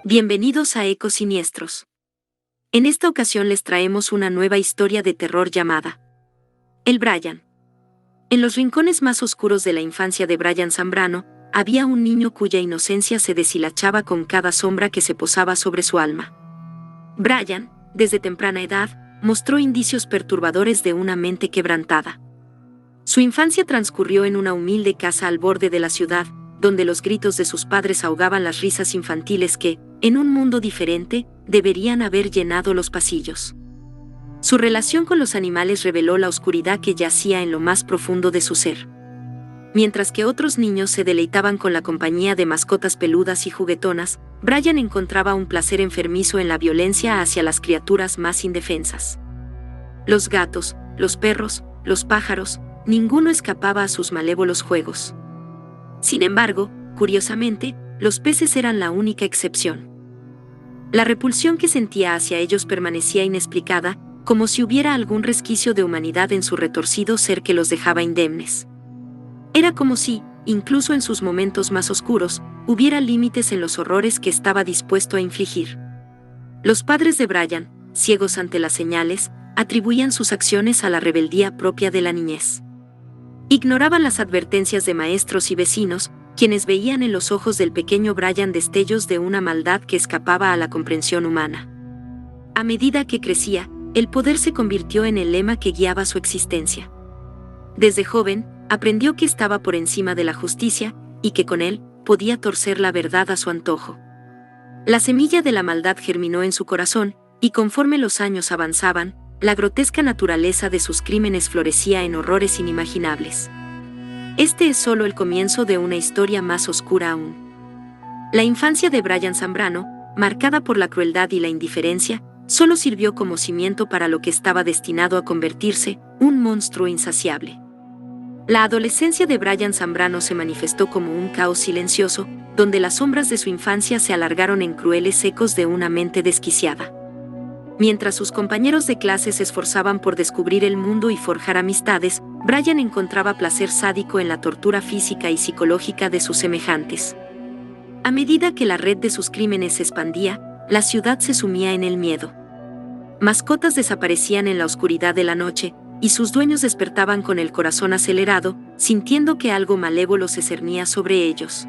Bienvenidos a Ecos Siniestros. En esta ocasión les traemos una nueva historia de terror llamada El Brian. En los rincones más oscuros de la infancia de Brian Zambrano, había un niño cuya inocencia se deshilachaba con cada sombra que se posaba sobre su alma. Brian, desde temprana edad, mostró indicios perturbadores de una mente quebrantada. Su infancia transcurrió en una humilde casa al borde de la ciudad, donde los gritos de sus padres ahogaban las risas infantiles que, en un mundo diferente, deberían haber llenado los pasillos. Su relación con los animales reveló la oscuridad que yacía en lo más profundo de su ser. Mientras que otros niños se deleitaban con la compañía de mascotas peludas y juguetonas, Brian encontraba un placer enfermizo en la violencia hacia las criaturas más indefensas. Los gatos, los perros, los pájaros, ninguno escapaba a sus malévolos juegos. Sin embargo, curiosamente, los peces eran la única excepción. La repulsión que sentía hacia ellos permanecía inexplicada, como si hubiera algún resquicio de humanidad en su retorcido ser que los dejaba indemnes. Era como si, incluso en sus momentos más oscuros, hubiera límites en los horrores que estaba dispuesto a infligir. Los padres de Brian, ciegos ante las señales, atribuían sus acciones a la rebeldía propia de la niñez. Ignoraban las advertencias de maestros y vecinos, quienes veían en los ojos del pequeño Brian destellos de una maldad que escapaba a la comprensión humana. A medida que crecía, el poder se convirtió en el lema que guiaba su existencia. Desde joven, aprendió que estaba por encima de la justicia, y que con él, podía torcer la verdad a su antojo. La semilla de la maldad germinó en su corazón, y conforme los años avanzaban, la grotesca naturaleza de sus crímenes florecía en horrores inimaginables. Este es solo el comienzo de una historia más oscura aún. La infancia de Brian Zambrano, marcada por la crueldad y la indiferencia, solo sirvió como cimiento para lo que estaba destinado a convertirse, un monstruo insaciable. La adolescencia de Brian Zambrano se manifestó como un caos silencioso, donde las sombras de su infancia se alargaron en crueles ecos de una mente desquiciada. Mientras sus compañeros de clase se esforzaban por descubrir el mundo y forjar amistades, Brian encontraba placer sádico en la tortura física y psicológica de sus semejantes. A medida que la red de sus crímenes se expandía, la ciudad se sumía en el miedo. Mascotas desaparecían en la oscuridad de la noche, y sus dueños despertaban con el corazón acelerado, sintiendo que algo malévolo se cernía sobre ellos.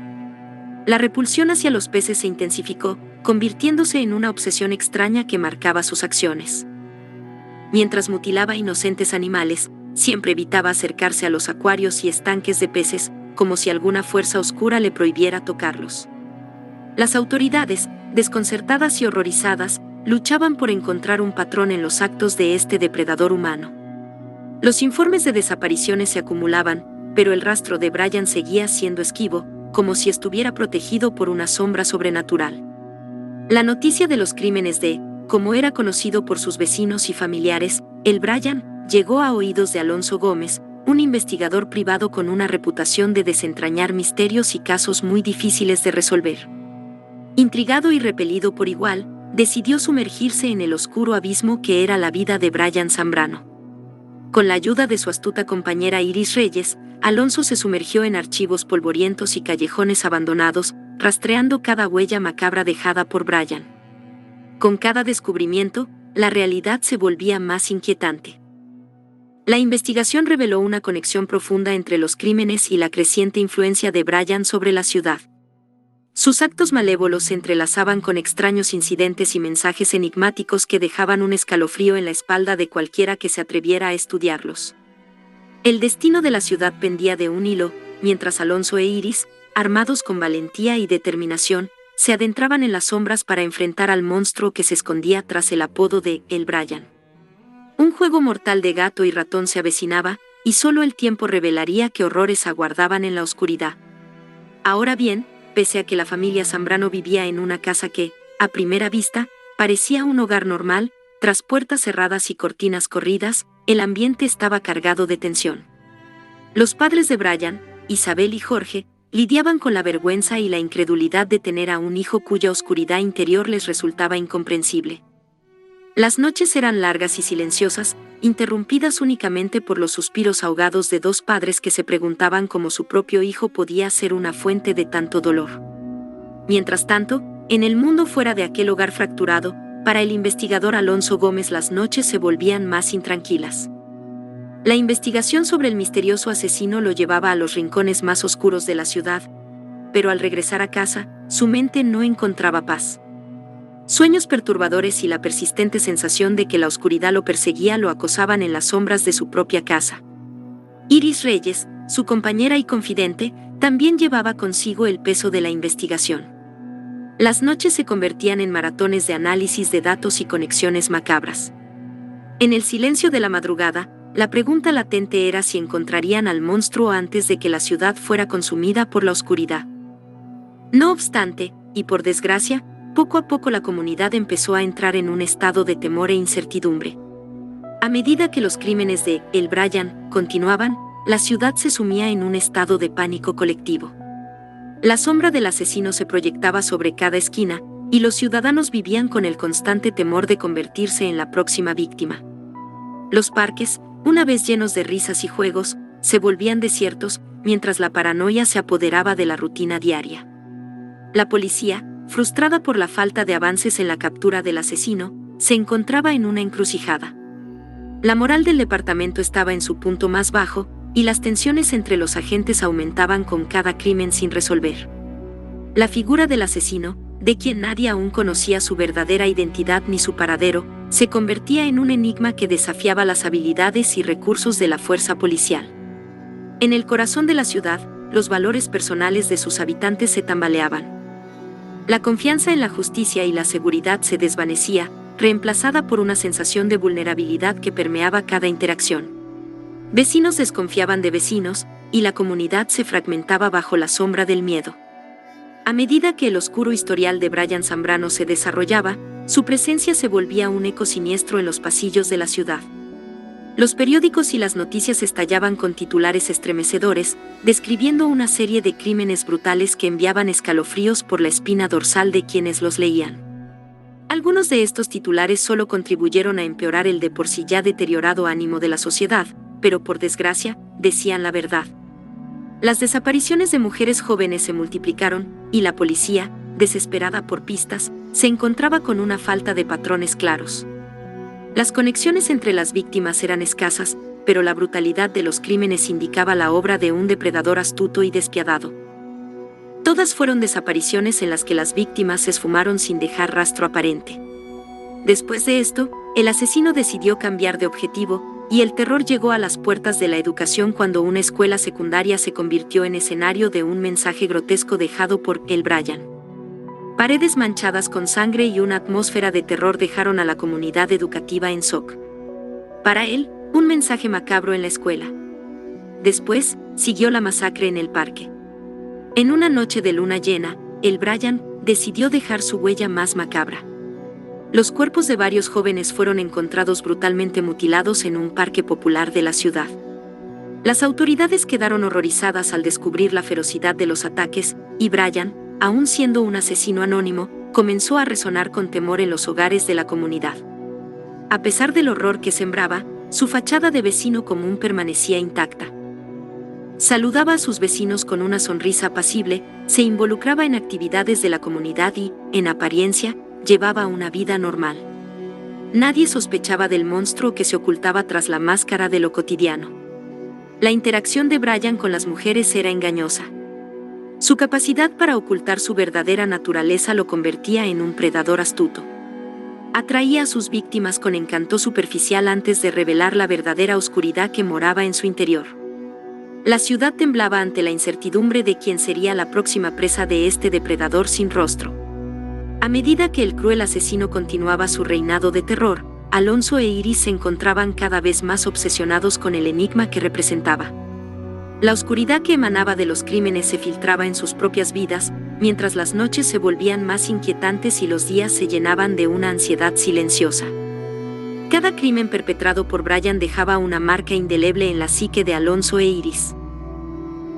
La repulsión hacia los peces se intensificó, convirtiéndose en una obsesión extraña que marcaba sus acciones. Mientras mutilaba inocentes animales, siempre evitaba acercarse a los acuarios y estanques de peces, como si alguna fuerza oscura le prohibiera tocarlos. Las autoridades, desconcertadas y horrorizadas, luchaban por encontrar un patrón en los actos de este depredador humano. Los informes de desapariciones se acumulaban, pero el rastro de Brian seguía siendo esquivo, como si estuviera protegido por una sombra sobrenatural. La noticia de los crímenes de, como era conocido por sus vecinos y familiares, el Brian, llegó a oídos de Alonso Gómez, un investigador privado con una reputación de desentrañar misterios y casos muy difíciles de resolver. Intrigado y repelido por igual, decidió sumergirse en el oscuro abismo que era la vida de Brian Zambrano. Con la ayuda de su astuta compañera Iris Reyes, Alonso se sumergió en archivos polvorientos y callejones abandonados, rastreando cada huella macabra dejada por Brian. Con cada descubrimiento, la realidad se volvía más inquietante. La investigación reveló una conexión profunda entre los crímenes y la creciente influencia de Brian sobre la ciudad. Sus actos malévolos se entrelazaban con extraños incidentes y mensajes enigmáticos que dejaban un escalofrío en la espalda de cualquiera que se atreviera a estudiarlos. El destino de la ciudad pendía de un hilo, mientras Alonso e Iris, armados con valentía y determinación, se adentraban en las sombras para enfrentar al monstruo que se escondía tras el apodo de El Brian. Un juego mortal de gato y ratón se avecinaba, y solo el tiempo revelaría qué horrores aguardaban en la oscuridad. Ahora bien, pese a que la familia Zambrano vivía en una casa que, a primera vista, parecía un hogar normal, tras puertas cerradas y cortinas corridas, el ambiente estaba cargado de tensión. Los padres de Brian, Isabel y Jorge, lidiaban con la vergüenza y la incredulidad de tener a un hijo cuya oscuridad interior les resultaba incomprensible. Las noches eran largas y silenciosas, interrumpidas únicamente por los suspiros ahogados de dos padres que se preguntaban cómo su propio hijo podía ser una fuente de tanto dolor. Mientras tanto, en el mundo fuera de aquel hogar fracturado, para el investigador Alonso Gómez las noches se volvían más intranquilas. La investigación sobre el misterioso asesino lo llevaba a los rincones más oscuros de la ciudad, pero al regresar a casa, su mente no encontraba paz. Sueños perturbadores y la persistente sensación de que la oscuridad lo perseguía lo acosaban en las sombras de su propia casa. Iris Reyes, su compañera y confidente, también llevaba consigo el peso de la investigación. Las noches se convertían en maratones de análisis de datos y conexiones macabras. En el silencio de la madrugada, la pregunta latente era si encontrarían al monstruo antes de que la ciudad fuera consumida por la oscuridad. No obstante, y por desgracia, poco a poco la comunidad empezó a entrar en un estado de temor e incertidumbre. A medida que los crímenes de El Bryan continuaban, la ciudad se sumía en un estado de pánico colectivo. La sombra del asesino se proyectaba sobre cada esquina, y los ciudadanos vivían con el constante temor de convertirse en la próxima víctima. Los parques, una vez llenos de risas y juegos, se volvían desiertos, mientras la paranoia se apoderaba de la rutina diaria. La policía, frustrada por la falta de avances en la captura del asesino, se encontraba en una encrucijada. La moral del departamento estaba en su punto más bajo, y las tensiones entre los agentes aumentaban con cada crimen sin resolver. La figura del asesino, de quien nadie aún conocía su verdadera identidad ni su paradero, se convertía en un enigma que desafiaba las habilidades y recursos de la fuerza policial. En el corazón de la ciudad, los valores personales de sus habitantes se tambaleaban. La confianza en la justicia y la seguridad se desvanecía, reemplazada por una sensación de vulnerabilidad que permeaba cada interacción. Vecinos desconfiaban de vecinos, y la comunidad se fragmentaba bajo la sombra del miedo. A medida que el oscuro historial de Bryan Zambrano se desarrollaba, su presencia se volvía un eco siniestro en los pasillos de la ciudad. Los periódicos y las noticias estallaban con titulares estremecedores, describiendo una serie de crímenes brutales que enviaban escalofríos por la espina dorsal de quienes los leían. Algunos de estos titulares solo contribuyeron a empeorar el de por sí ya deteriorado ánimo de la sociedad, pero por desgracia, decían la verdad. Las desapariciones de mujeres jóvenes se multiplicaron, y la policía, desesperada por pistas, se encontraba con una falta de patrones claros. Las conexiones entre las víctimas eran escasas, pero la brutalidad de los crímenes indicaba la obra de un depredador astuto y despiadado. Todas fueron desapariciones en las que las víctimas se esfumaron sin dejar rastro aparente. Después de esto, el asesino decidió cambiar de objetivo, y el terror llegó a las puertas de la educación cuando una escuela secundaria se convirtió en escenario de un mensaje grotesco dejado por El Bryan. Paredes manchadas con sangre y una atmósfera de terror dejaron a la comunidad educativa en shock. Para él, un mensaje macabro en la escuela. Después, siguió la masacre en el parque. En una noche de luna llena, El Bryan decidió dejar su huella más macabra. Los cuerpos de varios jóvenes fueron encontrados brutalmente mutilados en un parque popular de la ciudad. Las autoridades quedaron horrorizadas al descubrir la ferocidad de los ataques, y Bryan, aún siendo un asesino anónimo, comenzó a resonar con temor en los hogares de la comunidad. A pesar del horror que sembraba, su fachada de vecino común permanecía intacta. Saludaba a sus vecinos con una sonrisa apacible, se involucraba en actividades de la comunidad y, en apariencia, llevaba una vida normal. Nadie sospechaba del monstruo que se ocultaba tras la máscara de lo cotidiano. La interacción de Bryan con las mujeres era engañosa. Su capacidad para ocultar su verdadera naturaleza lo convertía en un predador astuto. Atraía a sus víctimas con encanto superficial antes de revelar la verdadera oscuridad que moraba en su interior. La ciudad temblaba ante la incertidumbre de quién sería la próxima presa de este depredador sin rostro. A medida que el cruel asesino continuaba su reinado de terror, Alonso e Iris se encontraban cada vez más obsesionados con el enigma que representaba. La oscuridad que emanaba de los crímenes se filtraba en sus propias vidas, mientras las noches se volvían más inquietantes y los días se llenaban de una ansiedad silenciosa. Cada crimen perpetrado por Bryan dejaba una marca indeleble en la psique de Alonso e Iris.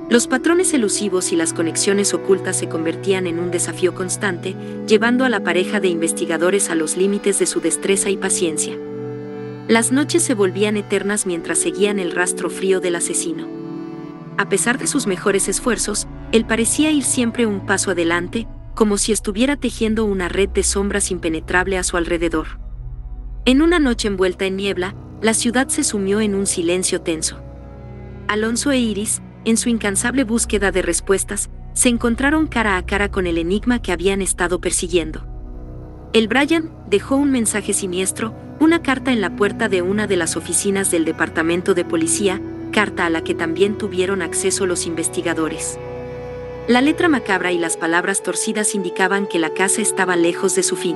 Los patrones elusivos y las conexiones ocultas se convertían en un desafío constante, llevando a la pareja de investigadores a los límites de su destreza y paciencia. Las noches se volvían eternas mientras seguían el rastro frío del asesino. A pesar de sus mejores esfuerzos, él parecía ir siempre un paso adelante, como si estuviera tejiendo una red de sombras impenetrable a su alrededor. En una noche envuelta en niebla, la ciudad se sumió en un silencio tenso. Alonso e Iris, en su incansable búsqueda de respuestas, se encontraron cara a cara con el enigma que habían estado persiguiendo. El Brian dejó un mensaje siniestro, una carta en la puerta de una de las oficinas del departamento de policía, carta a la que también tuvieron acceso los investigadores. La letra macabra y las palabras torcidas indicaban que la casa estaba lejos de su fin.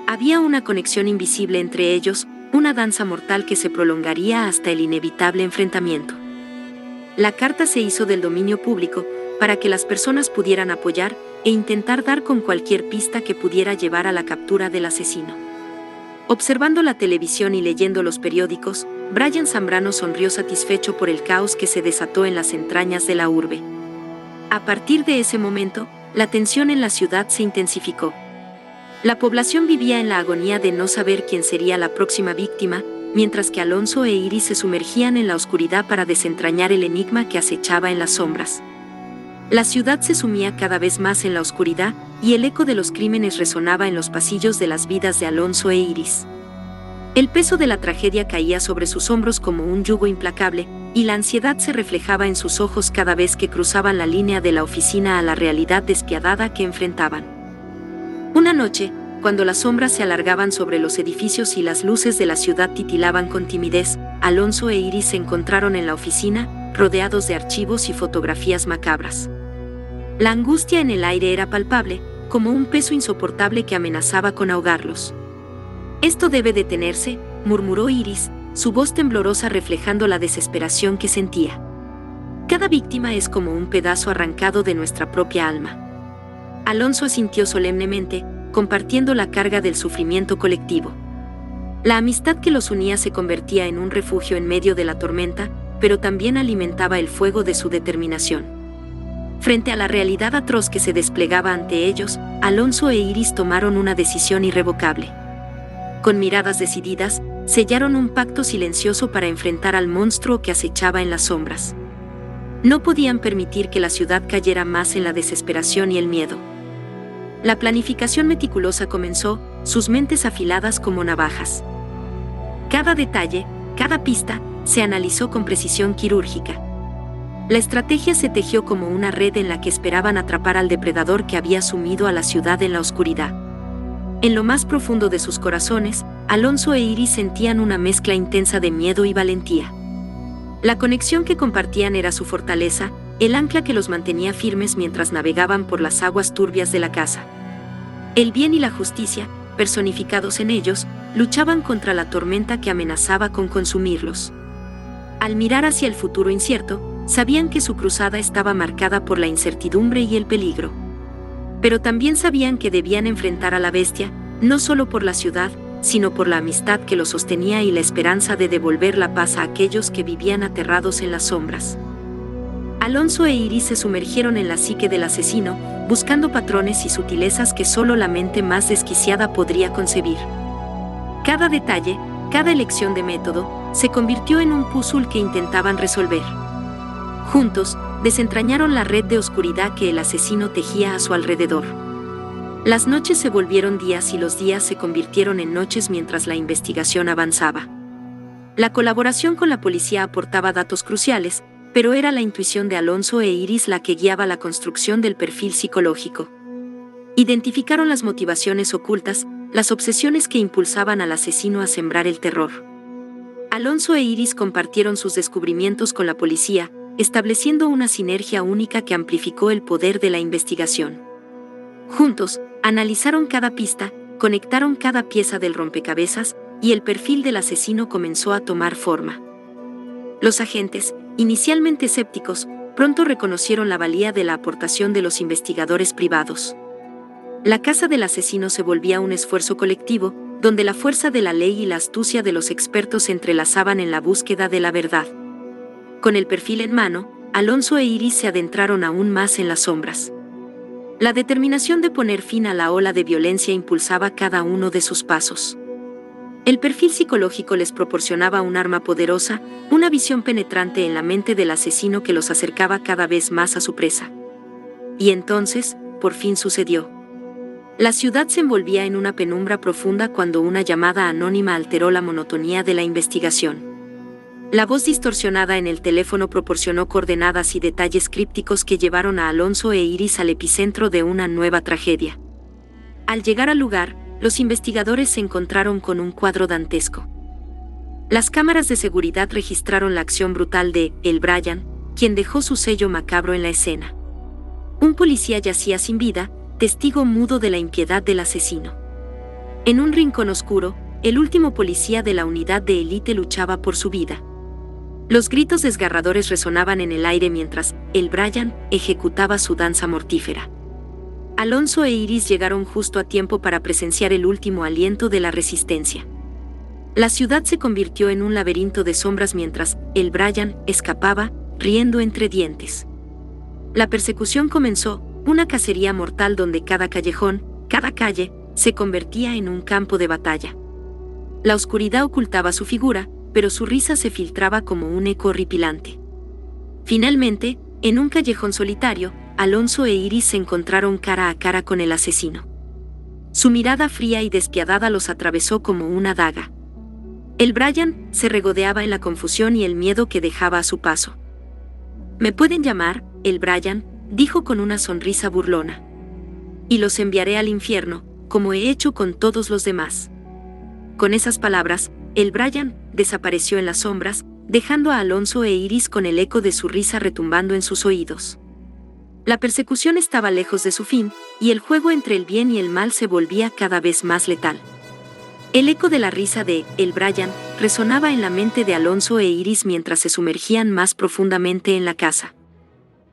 Había una conexión invisible entre ellos, una danza mortal que se prolongaría hasta el inevitable enfrentamiento. La carta se hizo del dominio público, para que las personas pudieran apoyar e intentar dar con cualquier pista que pudiera llevar a la captura del asesino. Observando la televisión y leyendo los periódicos, Brian Zambrano sonrió satisfecho por el caos que se desató en las entrañas de la urbe. A partir de ese momento, la tensión en la ciudad se intensificó. La población vivía en la agonía de no saber quién sería la próxima víctima, mientras que Alonso e Iris se sumergían en la oscuridad para desentrañar el enigma que acechaba en las sombras. La ciudad se sumía cada vez más en la oscuridad, y el eco de los crímenes resonaba en los pasillos de las vidas de Alonso e Iris. El peso de la tragedia caía sobre sus hombros como un yugo implacable, y la ansiedad se reflejaba en sus ojos cada vez que cruzaban la línea de la oficina a la realidad despiadada que enfrentaban. Una noche, cuando las sombras se alargaban sobre los edificios y las luces de la ciudad titilaban con timidez, Alonso e Iris se encontraron en la oficina, rodeados de archivos y fotografías macabras. La angustia en el aire era palpable, como un peso insoportable que amenazaba con ahogarlos. «Esto debe detenerse», murmuró Iris, su voz temblorosa reflejando la desesperación que sentía. «Cada víctima es como un pedazo arrancado de nuestra propia alma». Alonso asintió solemnemente, compartiendo la carga del sufrimiento colectivo. La amistad que los unía se convertía en un refugio en medio de la tormenta, pero también alimentaba el fuego de su determinación. Frente a la realidad atroz que se desplegaba ante ellos, Alonso e Iris tomaron una decisión irrevocable. Con miradas decididas, sellaron un pacto silencioso para enfrentar al monstruo que acechaba en las sombras. No podían permitir que la ciudad cayera más en la desesperación y el miedo. La planificación meticulosa comenzó, sus mentes afiladas como navajas. Cada detalle, cada pista, se analizó con precisión quirúrgica. La estrategia se tejió como una red en la que esperaban atrapar al depredador que había sumido a la ciudad en la oscuridad. En lo más profundo de sus corazones, Alonso e Iris sentían una mezcla intensa de miedo y valentía. La conexión que compartían era su fortaleza, el ancla que los mantenía firmes mientras navegaban por las aguas turbias de la casa. El bien y la justicia, personificados en ellos, luchaban contra la tormenta que amenazaba con consumirlos. Al mirar hacia el futuro incierto, sabían que su cruzada estaba marcada por la incertidumbre y el peligro. Pero también sabían que debían enfrentar a la bestia, no solo por la ciudad, sino por la amistad que los sostenía y la esperanza de devolver la paz a aquellos que vivían aterrados en las sombras. Alonso e Iris se sumergieron en la psique del asesino, buscando patrones y sutilezas que solo la mente más desquiciada podría concebir. Cada detalle, cada elección de método, se convirtió en un puzzle que intentaban resolver. Juntos, desentrañaron la red de oscuridad que el asesino tejía a su alrededor. Las noches se volvieron días y los días se convirtieron en noches mientras la investigación avanzaba. La colaboración con la policía aportaba datos cruciales, pero era la intuición de Alonso e Iris la que guiaba la construcción del perfil psicológico. Identificaron las motivaciones ocultas, las obsesiones que impulsaban al asesino a sembrar el terror. Alonso e Iris compartieron sus descubrimientos con la policía, estableciendo una sinergia única que amplificó el poder de la investigación. Juntos, analizaron cada pista, conectaron cada pieza del rompecabezas, y el perfil del asesino comenzó a tomar forma. Los agentes, inicialmente escépticos, pronto reconocieron la valía de la aportación de los investigadores privados. La casa del asesino se volvía un esfuerzo colectivo, donde la fuerza de la ley y la astucia de los expertos se entrelazaban en la búsqueda de la verdad. Con el perfil en mano, Alonso e Iris se adentraron aún más en las sombras. La determinación de poner fin a la ola de violencia impulsaba cada uno de sus pasos. El perfil psicológico les proporcionaba un arma poderosa, una visión penetrante en la mente del asesino que los acercaba cada vez más a su presa. Y entonces, por fin sucedió. La ciudad se envolvía en una penumbra profunda cuando una llamada anónima alteró la monotonía de la investigación. La voz distorsionada en el teléfono proporcionó coordenadas y detalles crípticos que llevaron a Alonso e Iris al epicentro de una nueva tragedia. Al llegar al lugar, los investigadores se encontraron con un cuadro dantesco. Las cámaras de seguridad registraron la acción brutal de El Bryan, quien dejó su sello macabro en la escena. Un policía yacía sin vida, testigo mudo de la impiedad del asesino. En un rincón oscuro, el último policía de la unidad de élite luchaba por su vida. Los gritos desgarradores resonaban en el aire mientras El Bryan ejecutaba su danza mortífera. Alonso e Iris llegaron justo a tiempo para presenciar el último aliento de la resistencia. La ciudad se convirtió en un laberinto de sombras mientras El Bryan escapaba, riendo entre dientes. La persecución comenzó, una cacería mortal donde cada callejón, cada calle, se convertía en un campo de batalla. La oscuridad ocultaba su figura, pero su risa se filtraba como un eco horripilante. Finalmente, en un callejón solitario, Alonso e Iris se encontraron cara a cara con el asesino. Su mirada fría y despiadada los atravesó como una daga. El Bryan se regodeaba en la confusión y el miedo que dejaba a su paso. «Me pueden llamar El Bryan», dijo con una sonrisa burlona. «Y los enviaré al infierno, como he hecho con todos los demás». Con esas palabras, El Bryan desapareció en las sombras, dejando a Alonso e Iris con el eco de su risa retumbando en sus oídos. La persecución estaba lejos de su fin, y el juego entre el bien y el mal se volvía cada vez más letal. El eco de la risa de El Bryan resonaba en la mente de Alonso e Iris mientras se sumergían más profundamente en la casa.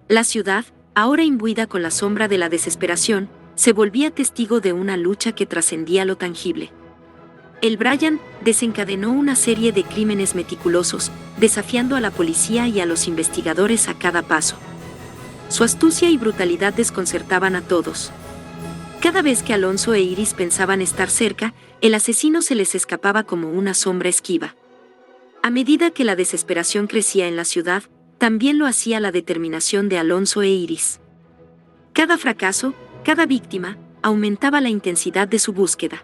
La ciudad, ahora imbuida con la sombra de la desesperación, se volvía testigo de una lucha que trascendía lo tangible. El Bryan desencadenó una serie de crímenes meticulosos, desafiando a la policía y a los investigadores a cada paso. Su astucia y brutalidad desconcertaban a todos. Cada vez que Alonso e Iris pensaban estar cerca, el asesino se les escapaba como una sombra esquiva. A medida que la desesperación crecía en la ciudad, también lo hacía la determinación de Alonso e Iris. Cada fracaso, cada víctima, aumentaba la intensidad de su búsqueda.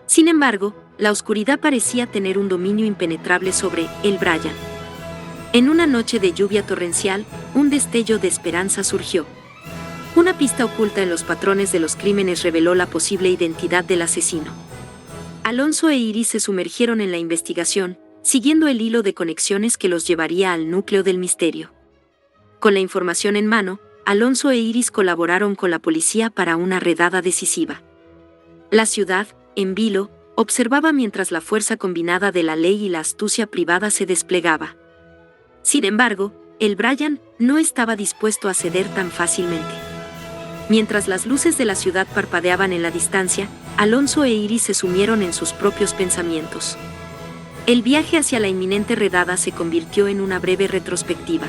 Sin embargo, la oscuridad parecía tener un dominio impenetrable sobre El Bryan. En una noche de lluvia torrencial, un destello de esperanza surgió. Una pista oculta en los patrones de los crímenes reveló la posible identidad del asesino. Alonso e Iris se sumergieron en la investigación, siguiendo el hilo de conexiones que los llevaría al núcleo del misterio. Con la información en mano, Alonso e Iris colaboraron con la policía para una redada decisiva. La ciudad, en vilo, observaba mientras la fuerza combinada de la ley y la astucia privada se desplegaba. Sin embargo, El Bryan no estaba dispuesto a ceder tan fácilmente. Mientras las luces de la ciudad parpadeaban en la distancia, Alonso e Iris se sumieron en sus propios pensamientos. El viaje hacia la inminente redada se convirtió en una breve retrospectiva.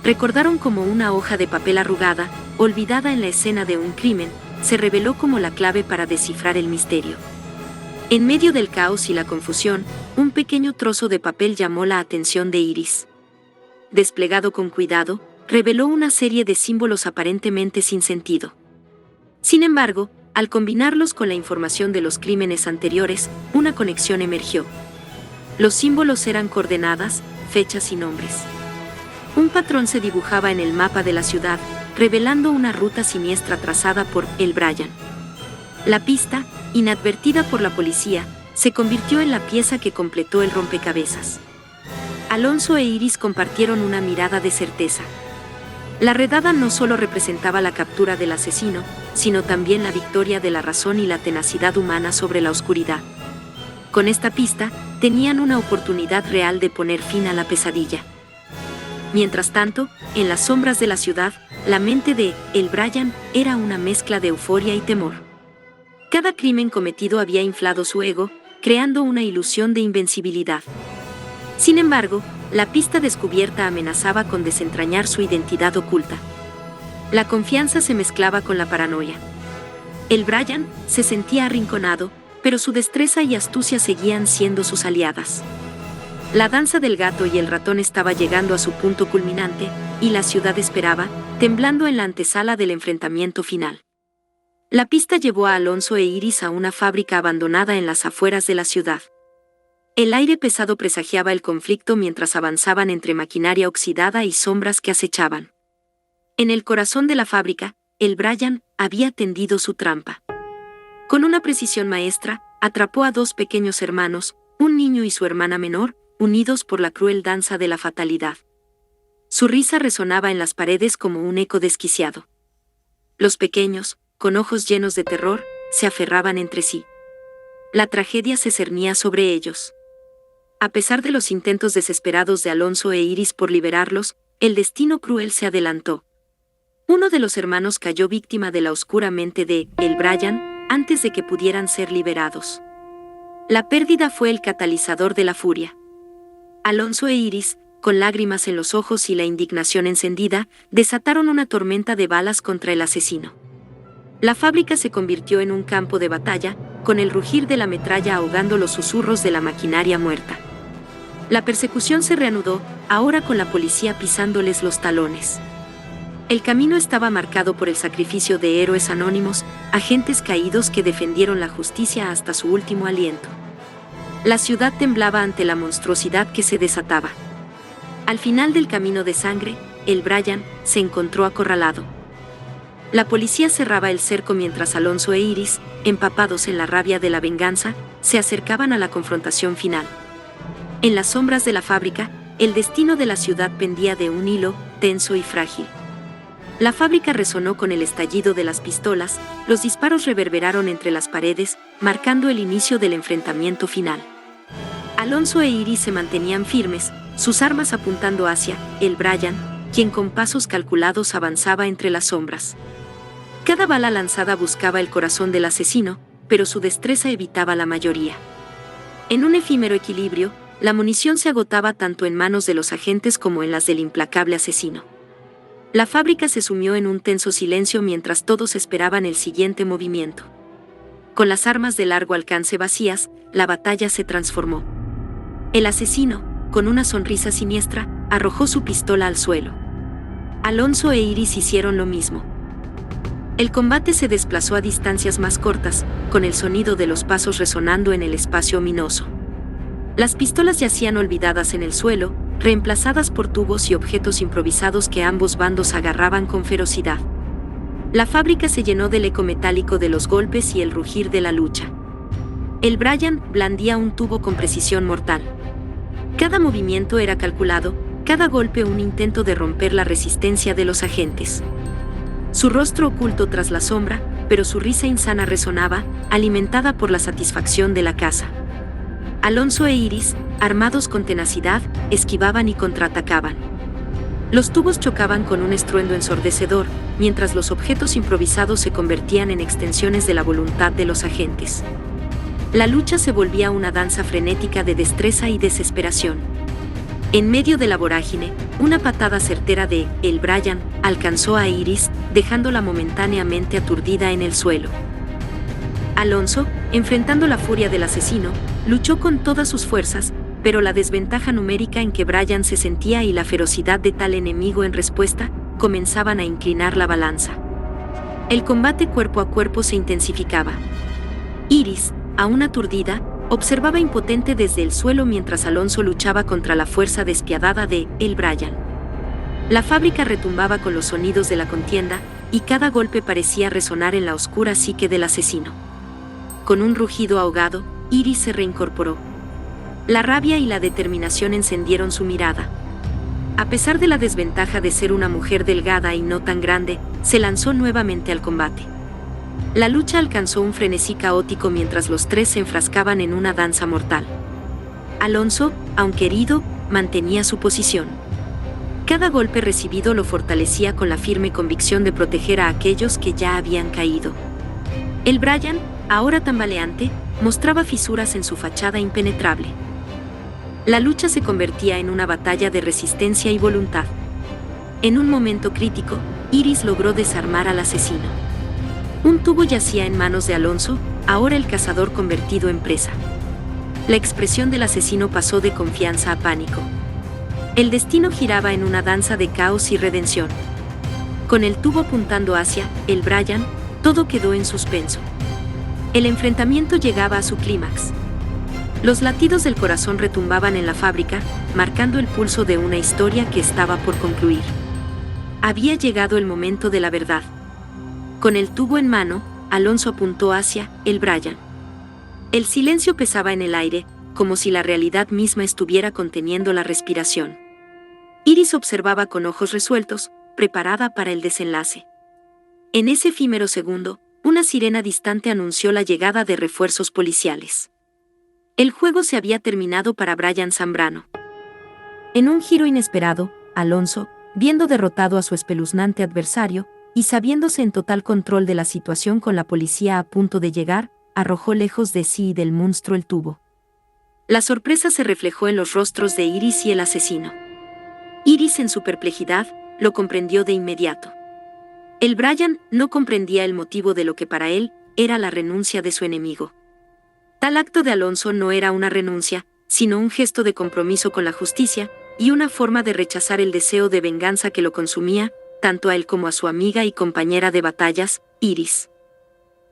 Recordaron cómo una hoja de papel arrugada, olvidada en la escena de un crimen, se reveló como la clave para descifrar el misterio. En medio del caos y la confusión, un pequeño trozo de papel llamó la atención de Iris. Desplegado con cuidado, reveló una serie de símbolos aparentemente sin sentido. Sin embargo, al combinarlos con la información de los crímenes anteriores, una conexión emergió. Los símbolos eran coordenadas, fechas y nombres. Un patrón se dibujaba en el mapa de la ciudad, revelando una ruta siniestra trazada por El Bryan. La pista, inadvertida por la policía, se convirtió en la pieza que completó el rompecabezas. Alonso e Iris compartieron una mirada de certeza. La redada no solo representaba la captura del asesino, sino también la victoria de la razón y la tenacidad humana sobre la oscuridad. Con esta pista, tenían una oportunidad real de poner fin a la pesadilla. Mientras tanto, en las sombras de la ciudad, la mente de El Bryan era una mezcla de euforia y temor. Cada crimen cometido había inflado su ego, creando una ilusión de invencibilidad. Sin embargo, La pista descubierta amenazaba con desentrañar su identidad oculta. La confianza se mezclaba con la paranoia. El Brian se sentía arrinconado, pero su destreza y astucia seguían siendo sus aliadas. La danza del gato y el ratón estaba llegando a su punto culminante, y la ciudad esperaba, temblando en la antesala del enfrentamiento final. La pista llevó a Alonso e Iris a una fábrica abandonada en las afueras de la ciudad. El aire pesado presagiaba el conflicto mientras avanzaban entre maquinaria oxidada y sombras que acechaban. En el corazón de la fábrica, el Brian había tendido su trampa. Con una precisión maestra, atrapó a dos pequeños hermanos, un niño y su hermana menor, unidos por la cruel danza de la fatalidad. Su risa resonaba en las paredes como un eco desquiciado. Los pequeños, con ojos llenos de terror, se aferraban entre sí. La tragedia se cernía sobre ellos. A pesar de los intentos desesperados de Alonso e Iris por liberarlos, el destino cruel se adelantó. Uno de los hermanos cayó víctima de la oscura mente de el Brian antes de que pudieran ser liberados. La pérdida fue el catalizador de la furia. Alonso e Iris, con lágrimas en los ojos y la indignación encendida, desataron una tormenta de balas contra el asesino. La fábrica se convirtió en un campo de batalla, con el rugir de la metralla ahogando los susurros de la maquinaria muerta. La persecución se reanudó, ahora con la policía pisándoles los talones. El camino estaba marcado por el sacrificio de héroes anónimos, agentes caídos que defendieron la justicia hasta su último aliento. La ciudad temblaba ante la monstruosidad que se desataba. Al final del camino de sangre, el Brian se encontró acorralado. La policía cerraba el cerco mientras Alonso e Iris, empapados en la rabia de la venganza, se acercaban a la confrontación final. En las sombras de la fábrica, el destino de la ciudad pendía de un hilo, tenso y frágil. La fábrica resonó con el estallido de las pistolas, los disparos reverberaron entre las paredes, marcando el inicio del enfrentamiento final. Alonso e Iris se mantenían firmes, sus armas apuntando hacia el Brian, quien con pasos calculados avanzaba entre las sombras. Cada bala lanzada buscaba el corazón del asesino, pero su destreza evitaba la mayoría. En un efímero equilibrio, la munición se agotaba tanto en manos de los agentes como en las del implacable asesino. La fábrica se sumió en un tenso silencio mientras todos esperaban el siguiente movimiento. Con las armas de largo alcance vacías, la batalla se transformó. El asesino, con una sonrisa siniestra, arrojó su pistola al suelo. Alonso e Iris hicieron lo mismo. El combate se desplazó a distancias más cortas, con el sonido de los pasos resonando en el espacio ominoso. Las pistolas yacían olvidadas en el suelo, reemplazadas por tubos y objetos improvisados que ambos bandos agarraban con ferocidad. La fábrica se llenó del eco metálico de los golpes y el rugir de la lucha. El Brian blandía un tubo con precisión mortal. Cada movimiento era calculado, cada golpe un intento de romper la resistencia de los agentes. Su rostro oculto tras la sombra, pero su risa insana resonaba, alimentada por la satisfacción de la caza. Alonso e Iris, armados con tenacidad, esquivaban y contraatacaban. Los tubos chocaban con un estruendo ensordecedor, mientras los objetos improvisados se convertían en extensiones de la voluntad de los agentes. La lucha se volvía una danza frenética de destreza y desesperación. En medio de la vorágine, una patada certera de el Brian alcanzó a Iris, dejándola momentáneamente aturdida en el suelo. Alonso, enfrentando la furia del asesino, luchó con todas sus fuerzas, pero la desventaja numérica en que Brian se sentía y la ferocidad de tal enemigo en respuesta, comenzaban a inclinar la balanza. El combate cuerpo a cuerpo se intensificaba. Iris, aún aturdida, observaba impotente desde el suelo mientras Alonso luchaba contra la fuerza despiadada de el Brian. La fábrica retumbaba con los sonidos de la contienda, y cada golpe parecía resonar en la oscura psique del asesino. Con un rugido ahogado, Iris se reincorporó. La rabia y la determinación encendieron su mirada. A pesar de la desventaja de ser una mujer delgada y no tan grande, se lanzó nuevamente al combate. La lucha alcanzó un frenesí caótico mientras los tres se enfrascaban en una danza mortal. Alonso, aunque herido, mantenía su posición. Cada golpe recibido lo fortalecía con la firme convicción de proteger a aquellos que ya habían caído. El Brian, ahora tambaleante, mostraba fisuras en su fachada impenetrable. La lucha se convertía en una batalla de resistencia y voluntad. En un momento crítico, Iris logró desarmar al asesino. Un tubo yacía en manos de Alonso, ahora el cazador convertido en presa. La expresión del asesino pasó de confianza a pánico. El destino giraba en una danza de caos y redención. Con el tubo apuntando hacia el Brian, todo quedó en suspenso. El enfrentamiento llegaba a su clímax. Los latidos del corazón retumbaban en la fábrica, marcando el pulso de una historia que estaba por concluir. Había llegado el momento de la verdad. Con el tubo en mano, Alonso apuntó hacia el Brian. El silencio pesaba en el aire, como si la realidad misma estuviera conteniendo la respiración. Iris observaba con ojos resueltos, preparada para el desenlace. En ese efímero segundo, una sirena distante anunció la llegada de refuerzos policiales. El juego se había terminado para Brian Zambrano. En un giro inesperado, Alonso, viendo derrotado a su espeluznante adversario, y sabiéndose en total control de la situación con la policía a punto de llegar, arrojó lejos de sí y del monstruo el tubo. La sorpresa se reflejó en los rostros de Iris y el asesino. Iris, en su perplejidad, lo comprendió de inmediato. El Brian no comprendía el motivo de lo que para él era la renuncia de su enemigo. Tal acto de Alonso no era una renuncia, sino un gesto de compromiso con la justicia, y una forma de rechazar el deseo de venganza que lo consumía, tanto a él como a su amiga y compañera de batallas, Iris.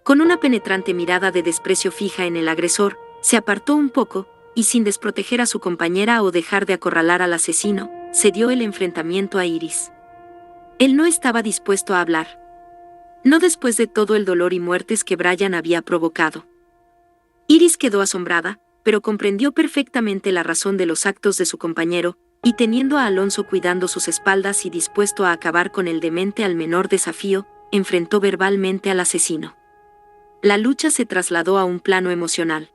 Con una penetrante mirada de desprecio fija en el agresor, se apartó un poco, y sin desproteger a su compañera o dejar de acorralar al asesino, cedió el enfrentamiento a Iris. Él no estaba dispuesto a hablar. No después de todo el dolor y muertes que Brian había provocado. Iris quedó asombrada, pero comprendió perfectamente la razón de los actos de su compañero, y teniendo a Alonso cuidando sus espaldas y dispuesto a acabar con el demente al menor desafío, enfrentó verbalmente al asesino. La lucha se trasladó a un plano emocional.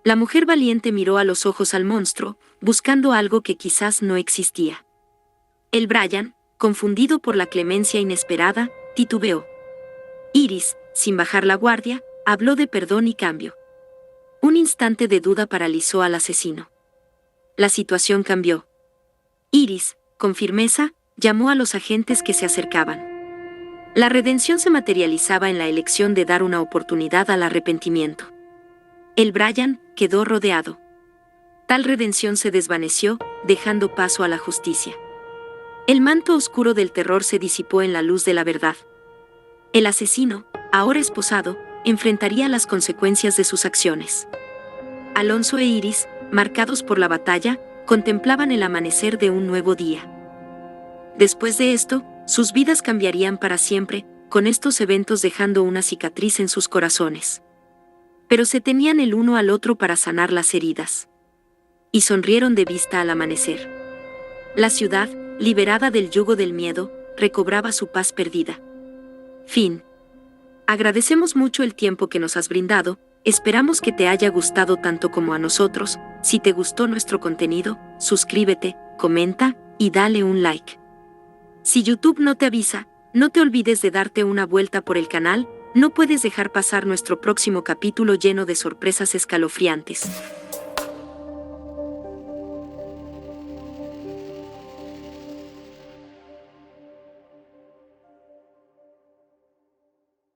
La mujer valiente miró a los ojos al monstruo, buscando algo que quizás no existía. El Brian, confundido por la clemencia inesperada, titubeó. Iris, sin bajar la guardia, habló de perdón y cambio. Un instante de duda paralizó al asesino. La situación cambió. Iris, con firmeza, llamó a los agentes que se acercaban. La redención se materializaba en la elección de dar una oportunidad al arrepentimiento. El Brian quedó rodeado. Tal redención se desvaneció, dejando paso a la justicia. El manto oscuro del terror se disipó en la luz de la verdad. El asesino, ahora esposado, enfrentaría las consecuencias de sus acciones. Alonso e Iris, marcados por la batalla, contemplaban el amanecer de un nuevo día. Después de esto, sus vidas cambiarían para siempre, con estos eventos dejando una cicatriz en sus corazones. Pero se tenían el uno al otro para sanar las heridas. Y sonrieron de vista al amanecer. La ciudad, liberada del yugo del miedo, recobraba su paz perdida. Fin. Agradecemos mucho el tiempo que nos has brindado, esperamos que te haya gustado tanto como a nosotros. Si te gustó nuestro contenido, suscríbete, comenta y dale un like. Si YouTube no te avisa, no te olvides de darte una vuelta por el canal, no puedes dejar pasar nuestro próximo capítulo lleno de sorpresas escalofriantes.